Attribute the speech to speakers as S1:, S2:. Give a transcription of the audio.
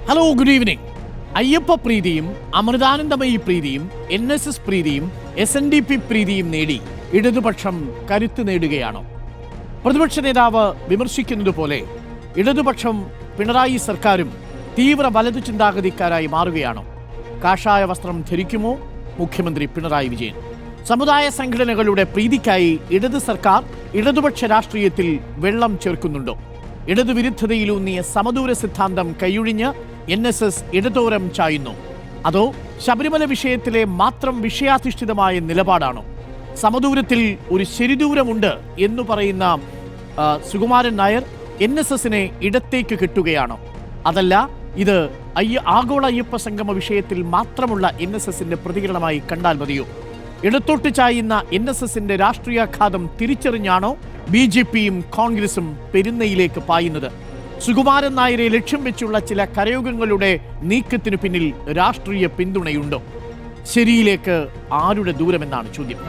S1: Hello, good evening. Ayyappa പ്രീതിയും അമൃതാനന്ദമയി പ്രീതിയും NSS പ്രീതിയും SNDP പ്രീതിയും നേടി ഇടതുപക്ഷം കരുത്ത് നേടുകയാണോ? പ്രതിപക്ഷ നേതാവ് വിമർശിക്കുന്നത് പോലെ ഇടതുപക്ഷം പിണറായി സർക്കാരും തീവ്ര വലതു ചിന്താഗതിക്കാരായി മാറുകയാണോ? കാഷായ വസ്ത്രം ധരിക്കുമോ മുഖ്യമന്ത്രി പിണറായി വിജയൻ? സമുദായ സംഘടനകളുടെ പ്രീതിക്കായി ഇടത് സർക്കാർ ഇടതുപക്ഷ രാഷ്ട്രീയത്തിൽ വെള്ളം ചേർക്കുന്നുണ്ടോ? ഇടതുവിരുദ്ധതയിലൂന്നിയ സമദൂര സിദ്ധാന്തം കൈയൊഴിഞ്ഞ് NSS ഇടതോരം ചായുന്നു? അതോ ശബരിമല വിഷയത്തിലെ മാത്രം വിഷയാധിഷ്ഠിതമായ നിലപാടാണോ? സമദൂരത്തിൽ ഒരു ശരിദൂരമുണ്ട് എന്ന് പറയുന്ന സുകുമാരൻ നായർ NSSനെ ഇടത്തേക്ക് കെട്ടുകയാണോ? അതല്ല, ഇത് ആഗോള അയ്യപ്പ സംഗമ വിഷയത്തിൽ മാത്രമുള്ള NSSന്റെ പ്രതികരണമായി കണ്ടാൽ മതിയോ? ഇടത്തോട്ട് ചായുന്ന NSSന്റെ രാഷ്ട്രീയാഘാതം തിരിച്ചറിഞ്ഞാണോ BJPയും കോൺഗ്രസും പെരുന്നയിലേക്ക് പായുന്നത്? സുകുമാരൻ നായരെ ലക്ഷ്യം വെച്ചുള്ള ചില കരയോഗങ്ങളുടെ നീക്കത്തിനു പിന്നിൽ രാഷ്ട്രീയ പിന്തുണയുണ്ടോ? ശരിയിലേക്ക് ആരുടെ ദൂരമെന്നാണ് ചോദ്യം.